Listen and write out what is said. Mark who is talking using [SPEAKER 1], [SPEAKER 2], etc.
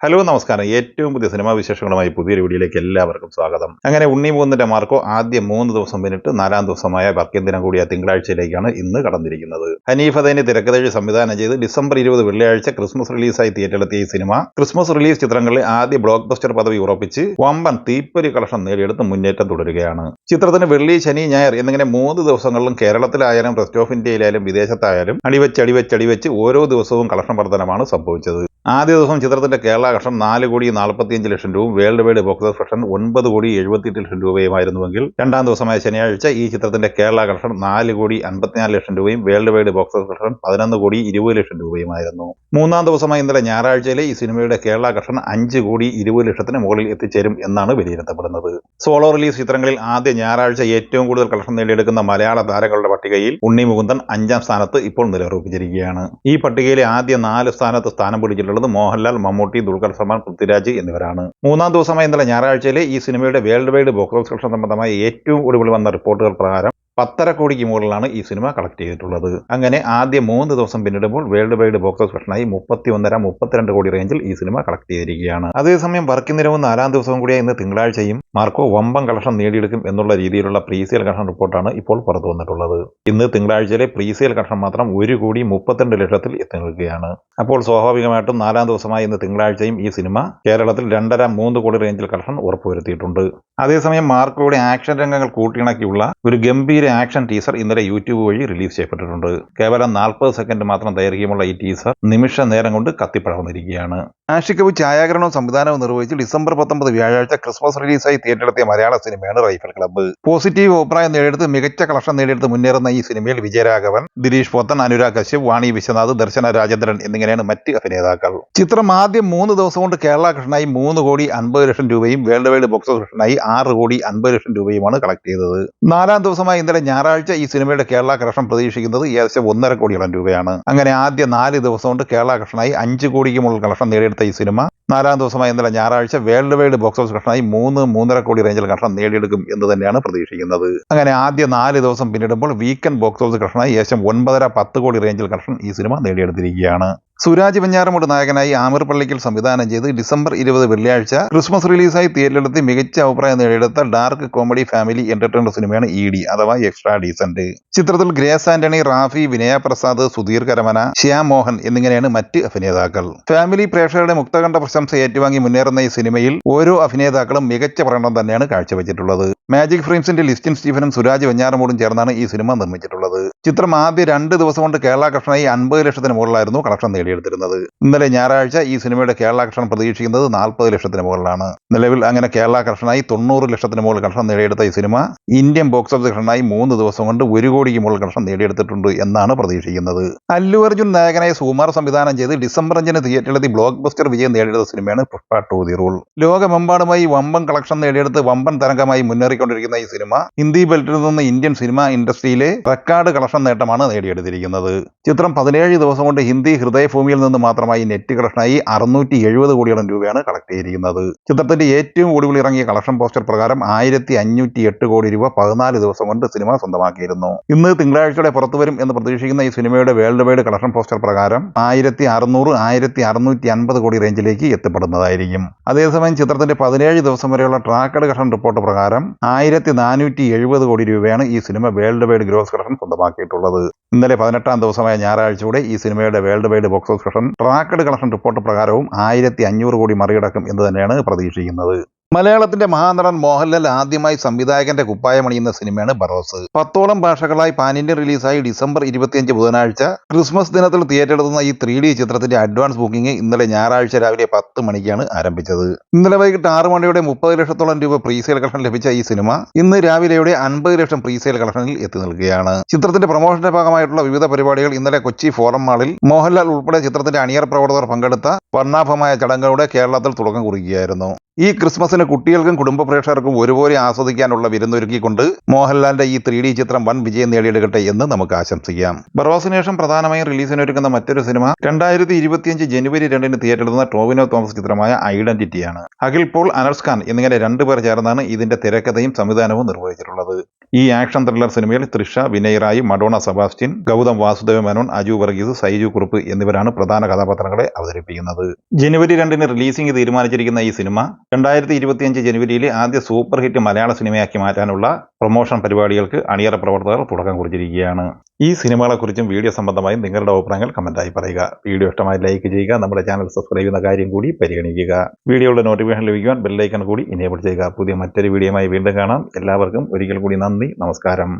[SPEAKER 1] Hello നമസ്കാരം. ഏറ്റവും പുതിയ സിനിമാ വിശേഷങ്ങളുമായി പുതിയൊരു വീഡിയോയിലേക്ക് എല്ലാവർക്കും സ്വാഗതം. അങ്ങനെ ഉണ്ണി മുകുന്ദന്റെ മാർക്കോ ആദ്യ 3 ദിവസം പിന്നിട്ട് 4-ാം ദിവസമായ വർക്കിംഗ് ദിനം കൂടിയ തിങ്കളാഴ്ചയിലേക്കാണ് ഇന്ന് കടന്നിരിക്കുന്നത്. ഹനീഫ് അദൈനി തിരക്കഥെഴുതി സംവിധാനം ചെയ്ത് ഡിസംബർ 20 വെള്ളിയാഴ്ച ക്രിസ്മസ് റിലീസായി തിയേറ്ററിലെത്തിയ ഈ സിനിമ ക്രിസ്മസ് റിലീസ് ചിത്രങ്ങളിലെ ആദ്യ ബ്ലോക്ക് ബസ്റ്റർ പദവി ഉറപ്പിച്ച് വമ്പൻ തീപ്പൊരി കളക്ഷൻ നേടിയെടുത്ത് മുന്നേറ്റം തുടരുകയാണ്. ചിത്രത്തിന് വെള്ളി, ശനി, ഞായർ എന്നിങ്ങനെ 3 ദിവസങ്ങളിലും കേരളത്തിലായാലും റെസ്റ്റ് ഓഫ് ഇന്ത്യയിലായാലും വിദേശത്തായാലും അടിവെച്ച് ഓരോ ദിവസവും കളക്ഷൻ വർധനമാണ് സംഭവിച്ചത്. ആദ്യ ദിവസം ചിത്രത്തിന്റെ കേരള കളക്ഷൻ 4,45,00,000 രൂപയും world wide box office collection 9,78,00,000 രൂപയുമായിരുന്നുവെങ്കിൽ രണ്ടാം ദിവസമായ ശനിയാഴ്ച ഈ ചിത്രത്തിന്റെ കേരള കളക്ഷൻ 4,54,00,000 രൂപയും world wide box office collection 11,20,00,000 രൂപയുമായിരുന്നു. മൂന്നാം ദിവസമായ ഇന്നലെ ഞായറാഴ്ചയിലെ ഈ സിനിമയുടെ കേരള കളക്ഷൻ 5,20,00,000 മുകളിൽ എത്തിച്ചേരും എന്നാണ് വിലയിരുത്തപ്പെടുന്നത്. സോളോ റിലീസ് ചിത്രങ്ങളിൽ ആദ്യ ഞായറാഴ്ച ഏറ്റവും കൂടുതൽ കളക്ഷൻ നേടിയെടുക്കുന്ന മലയാള താരങ്ങളുടെ പട്ടികയിൽ ഉണ്ണി മുകുന്ദൻ 5-ാം സ്ഥാനത്ത് ഇപ്പോൾ നിലയുറപ്പിച്ചിരിക്കുകയാണ്. ഈ പട്ടികയിലെ ആദ്യ 4 സ്ഥാനത്ത് സ്ഥാനം പിടിച്ചിട്ടുള്ളത് മോഹൻലാൽ, മമ്മൂട്ടി, ദുൽഖർ സൽമാൻ, പൃഥ്വിരാജ് എന്നിവരാണ്. മൂന്നാം ദിവസമായ ഇന്നലെ ഞായറാഴ്ചയിലെ ഈ സിനിമയുടെ world wide box office collection സംബന്ധമായ ഏറ്റവും ഒടുവിൽ വന്ന റിപ്പോർട്ടുകൾ പ്രകാരം 1.5 കോടിക്ക് മുകളിലാണ് ഈ സിനിമ കളക്ട് ചെയ്തിട്ടുള്ളത്. അങ്ങനെ ആദ്യ 3 ദിവസം പിന്നിടുമ്പോൾ വേൾഡ് വൈഡ് ബോക്സ് ഓഫീസ് കളക്ഷനായി 31.5-32 കോടി റേഞ്ചിൽ ഈ സിനിമ കളക്ട് ചെയ്തിരിക്കുകയാണ്. അതേസമയം വർക്കിംഗ് ദിനവും 4-ാം ദിവസവും കൂടിയ ഇന്ന് തിങ്കളാഴ്ചയും മാർക്കോ വമ്പൻ കളക്ഷൻ നേടിയെടുക്കും എന്നുള്ള രീതിയിലുള്ള പ്രീസെയിൽ കളക്ഷൻ റിപ്പോർട്ടാണ് ഇപ്പോൾ പുറത്തു വന്നിട്ടുള്ളത്. ഇന്ന് തിങ്കളാഴ്ചയിലെ പ്രീസെയിൽ കളക്ഷൻ മാത്രം 1,32,00,000 എത്തി നിൽക്കുകയാണ്. അപ്പോൾ സ്വാഭാവികമായിട്ടും 4-ാം ദിവസമായ ഇന്ന് തിങ്കളാഴ്ചയും ഈ സിനിമ കേരളത്തിൽ 2.5-3 കോടി റേഞ്ചിൽ കളക്ഷൻ ഉറപ്പുവരുത്തിയിട്ടുണ്ട്. അതേസമയം മാർക്കോയുടെ ആക്ഷൻ രംഗങ്ങൾ കൂട്ടിയിണക്കിയുള്ള ഒരു ഗംഭീര ആക്ഷൻ ടീസർ ഇന്നലെ യൂട്യൂബ് വഴി റിലീസ് ചെയ്യപ്പെട്ടിട്ടുണ്ട്. കേവലം 40 സെക്കൻഡ് മാത്രം ദൈർഘ്യമുള്ള ഈ ടീസർ നിമിഷ നേരം കൊണ്ട് കത്തിപ്പടർന്നിരിക്കുകയാണ്. ആഷിഖ് കപൂർ ഛായാഗ്രഹണവും സംവിധാനവും നിർവഹിച്ച് ഡിസംബർ 19 വ്യാഴാഴ്ച ക്രിസ്മസ് റിലീസായി തിയേറ്ററിലെത്തിയ മലയാള സിനിമയാണ് റൈഫിൾ ക്ലബ്ബ്. പോസിറ്റീവ് അഭിപ്രായം നേടിയെടുത്ത് മികച്ച കളക്ഷൻ നേടിയെടുത്ത് മുന്നേറുന്ന ഈ സിനിമയിൽ വിജയരാഘവൻ, ദിലീഷ് പോത്തൻ, അനുരാഗ് കശ്യപ്, വാണി വിശ്വനാഥ്, ദർശന രാജേന്ദ്രൻ എന്നിങ്ങനെയാണ് മറ്റ് അഭിനേതാക്കൾ. ചിത്രം ആദ്യം 3 ദിവസം കൊണ്ട് കേരള കളക്ഷനായി 3,50,00,000 രൂപയും വേൾഡ് വൈഡ് ബോക്സ് ഓഫീസ് കളക്ഷനായി 6,50,00,000 രൂപയുമാണ് കളക്ട് ചെയ്തത്. 4-ാം ദിവസമായ ഇന്നലെ ഞായറാഴ്ച ഈ സിനിമയുടെ കേരള കളക്ഷൻ പ്രതീക്ഷിക്കുന്നത് ഏകദേശം 1.5 കോടിയോളം രൂപയാണ്. അങ്ങനെ ആദ്യ 4 ദിവസം കൊണ്ട് കേരള കളക്ഷനായി 5 കോടിക്ക് മുകളിൽ കളക്ഷൻ നേടിയെടുത്ത ഈ സിനിമ 4-ാം ദിവസമായ ഇന്നലെ ഞായറാഴ്ച വേൾഡ് വൈഡ് ബോക്സ് ഓഫീസ് കളക്ഷനായി 3-3.5 കോടി റേഞ്ചിൽ കളക്ഷൻ നേടിയെടുക്കും എന്ന് തന്നെയാണ് പ്രതീക്ഷിക്കുന്നത്. അങ്ങനെ ആദ്യ 4 ദിവസം പിന്നിടുമ്പോൾ വീക്കെൻഡ് ബോക്സ് ഓഫീസ് കളക്ഷനായി ഏകദേശം 9.5-10 കോടി റേഞ്ചിൽ കളക്ഷൻ ഈ സിനിമ നേടിയെടുത്തിരിക്കുകയാണ്. സുരാജ് വെഞ്ഞാറമൂട് നായകനായി ആമിർ പള്ളിക്കൽ സംവിധാനം ചെയ്ത് ഡിസംബർ 20 വെള്ളിയാഴ്ച ക്രിസ്മസ് റിലീസായി തിയേറ്ററിലെത്തി മികച്ച അഭിപ്രായം നേടിയെടുത്ത ഡാർക്ക് കോമഡി ഫാമിലി എന്റർടൈനർ സിനിമയാണ് ED അഥവാ എക്സ്ട്രാ ഡീസന്റ്. ചിത്രത്തിൽ ഗ്രേസ് ആന്റണി, റാഫി, വിനയ പ്രസാദ്, സുധീർ കരമന, ശ്യാം മോഹൻ എന്നിങ്ങനെയാണ് മറ്റ് അഭിനേതാക്കൾ. ഫാമിലി പ്രേക്ഷകരുടെ മുക്തകണ്ഠ പ്രശംസ ഏറ്റുവാങ്ങി മുന്നേറുന്ന ഈ സിനിമയിൽ ഓരോ അഭിനേതാക്കളും മികച്ച പ്രകടനം തന്നെയാണ് കാഴ്ചവെച്ചിട്ടുള്ളത്. മാജിക് ഫ്രെയിംസിന്റെ ലിസ്റ്റിൻ സ്റ്റീഫനും സുരാജ് വെഞ്ഞാറമൂടും ചേർന്നാണ് ഈ സിനിമ നിർമ്മിച്ചിട്ടുള്ളത്. ചിത്രം ആദ്യ 2 ദിവസം കൊണ്ട് കേരള കളക്ഷനായി 50 ലക്ഷത്തിന് മുകളിലായിരുന്നു കളക്ഷൻ നേടിയെടുത്തിരുന്നത്. ഇന്നലെ ഞായറാഴ്ച ഈ സിനിമയുടെ കേരള കളക്ഷൻ പ്രതീക്ഷിക്കുന്നത് 40 ലക്ഷത്തിന് മുകളിലാണ്. നിലവിൽ അങ്ങനെ കേരള കളക്ഷനായി 90 ലക്ഷത്തിന് മുകളിൽ കളക്ഷൻ നേടിയെടുത്ത ഈ സിനിമ ഇന്ത്യൻ ബോക്സ് ഓഫീസ് കളക്ഷനായി 3 ദിവസം കൊണ്ട് 1 കോടിക്ക് മുകളിൽ കളക്ഷൻ നേടിയെടുത്തിട്ടുണ്ട് എന്നാണ് പ്രതീക്ഷിക്കുന്നത്. അല്ലു അർജുൻ നായകനായ സുകുമാർ സംവിധാനം ചെയ്ത് ഡിസംബർ 5-ന് തിയേറ്ററിലെത്തി ബ്ലോക്ക് ബസ്റ്റർ വിജയം നേടിയെടുത്ത സിനിമയാണ് പുഷ്പ 2 ദി റൂൾ. ലോകമെമ്പാടുമായി വമ്പൻ കളക്ഷൻ നേടിയെടുത്ത് വമ്പൻ തരംഗമായി മുന്നേറിക്കൊണ്ടിരിക്കുന്ന ഈ സിനിമ ഹിന്ദി ബെൽറ്റിൽ നിന്ന് ഇന്ത്യൻ സിനിമ ഇൻഡസ്ട്രിയിലെ റെക്കോർഡ് കളക്ഷൻ നേട്ടമാണ് നേടിയെടുത്തിരിക്കുന്നത്. ചിത്രം 17 ദിവസം കൊണ്ട് ഹിന്ദി ഹൃദയഭൂമിയിൽ നിന്ന് മാത്രമായി നെറ്റ് കളക്ഷനായി 670 കോടിയോളം രൂപയാണ് കളക്ട് ചെയ്തിരിക്കുന്നത്. ചിത്രത്തിന്റെ ഏറ്റവും ഒടുവിൽ ഇറങ്ങിയ കളക്ഷൻ പോസ്റ്റർ പ്രകാരം 1,508 കോടി രൂപ 14 ദിവസം കൊണ്ട് സിനിമ സ്വന്തമാക്കിയിരുന്നു. ഇന്ന് തിങ്കളാഴ്ചയോടെ പുറത്തുവരും എന്ന് പ്രതീക്ഷിക്കുന്ന ഈ സിനിമയുടെ വേൾഡ് വൈഡ് കളക്ഷൻ പോസ്റ്റർ പ്രകാരം 1,600-1,650 കോടി റേഞ്ചിലേക്ക് എത്തപ്പെടുന്നതായിരിക്കും. അതേസമയം ചിത്രത്തിന്റെ 17 ദിവസം വരെയുള്ള ട്രാക്കഡ് കളക്ഷൻ റിപ്പോർട്ട് പ്രകാരം 1,470 കോടി രൂപയാണ് ഈ cinema world wide gross collection സ്വന്തമാക്കിയിട്ടുള്ളത്. ഇന്നലെ 18-ാം ദിവസമായ ഞായറാഴ്ചയോടെ ഈ സിനിമയുടെ world wide box office collection tracked collection report പ്രകാരവും 1,500 കോടി മറികടക്കും എന്ന് തന്നെയാണ് പ്രതീക്ഷിക്കുന്നത്. മലയാളത്തിന്റെ മഹാനടൻ മോഹൻലാൽ ആദ്യമായി സംവിധായകന്റെ കുപ്പായമണിയുന്ന സിനിമയാണ് ബറോസ്. 10ഓളം ഭാഷകളായി പാൻ ഇന്ത്യൻ റിലീസായി ഡിസംബർ 25 ബുധനാഴ്ച ക്രിസ്മസ് ദിനത്തിൽ തിയേറ്ററെത്തുന്ന ഈ 3D ചിത്രത്തിന്റെ അഡ്വാൻസ് ബുക്കിംഗ് ഇന്നലെ ഞായറാഴ്ച രാവിലെ 10 മണിക്കാണ് ആരംഭിച്ചത്. ഇന്നലെ വൈകിട്ട് 6 മണിയോടെ 30 ലക്ഷത്തോളം രൂപ പ്രീസെയിൽ കളക്ഷൻ ലഭിച്ച ഈ സിനിമ ഇന്ന് രാവിലെയോടെ 50 ലക്ഷം പ്രീസെയിൽ കളക്ഷനിൽ എത്തി നിൽക്കുകയാണ്. ചിത്രത്തിന്റെ പ്രൊമോഷന്റെ ഭാഗമായിട്ടുള്ള വിവിധ പരിപാടികൾ ഇന്നലെ കൊച്ചി ഫോറം മാളിൽ മോഹൻലാൽ ഉൾപ്പെടെ ചിത്രത്തിന്റെ അണിയർ പ്രവർത്തകർ പങ്കെടുത്ത വർണ്ണാഭമായ ചടങ്ങുകളുടെ കേരളത്തിൽ തുടക്കം കുറിക്കുകയായിരുന്നു. ഈ ക്രിസ്മസിന് കുട്ടികൾക്കും കുടുംബ പ്രേക്ഷകർക്കും ഒരുപോലെ ആസ്വദിക്കാനുള്ള വിരുന്നൊരുക്കിക്കൊണ്ട് മോഹൻലാലിന്റെ ഈ 3D ചിത്രം വൻ വിജയം നേടിയെടുക്കട്ടെ എന്ന് നമുക്ക് ആശംസിക്കാം. ബറോസിന് ശേഷം പ്രധാനമായും റിലീസിനൊരുക്കുന്ന മറ്റൊരു സിനിമ 2025 ജനുവരി 2 തിയേറ്ററിലെത്തുന്ന ടോവിനോ തോമസ് ചിത്രമായ ഐഡന്റിറ്റിയാണ്. അഖിൽ പോൾ, അനസ് ഖാൻ എന്നിങ്ങനെ രണ്ടുപേർ ചേർന്നാണ് ഇതിന്റെ തിരക്കഥയും സംവിധാനവും നിർവഹിച്ചിട്ടുള്ളത്. ഈ ആക്ഷൻ ത്രില്ലർ സിനിമയിൽ തൃഷ, വിനയ് റായ്, മഡോണ സെബാസ്റ്റ്യൻ, ഗൗതം വാസുദേവ മേനോൻ, അജു വർഗീസ്, സൈജു കുറുപ്പ് എന്നിവരാണ് പ്രധാന കഥാപാത്രങ്ങളെ അവതരിപ്പിക്കുന്നത്. ജനുവരി 2 റിലീസിംഗ് തീരുമാനിച്ചിരിക്കുന്ന ഈ സിനിമ 2025 ജനുവരിയിലെ ആദ്യ സൂപ്പർ ഹിറ്റ് മലയാള സിനിമയാക്കി മാറ്റാനുള്ള പ്രൊമോഷൻ പരിപാടികൾക്ക് അണിയറ പ്രവർത്തകർ തുടക്കം കുറിച്ചിരിക്കുകയാണ്. ഈ സിനിമകളെക്കുറിച്ചും വീഡിയോ സംബന്ധമായും നിങ്ങളുടെ അഭിപ്രായങ്ങൾ കമന്റായി പറയുക. വീഡിയോ ഇഷ്ടമായി ലൈക്ക് ചെയ്യുക. നമ്മുടെ ചാനൽ സബ്സ്ക്രൈബ് ചെയ്യുന്ന കാര്യം കൂടി പരിഗണിക്കുക. വീഡിയോയുടെ നോട്ടിഫിക്കേഷൻ ലഭിക്കുവാൻ ബെല്ലൈക്കൺ കൂടി എനേബിൾ ചെയ്യുക. പുതിയ മറ്റൊരു വീഡിയോയുമായി വീണ്ടും കാണാം. എല്ലാവർക്കും ഒരിക്കൽ കൂടി നന്ദി, നമസ്കാരം.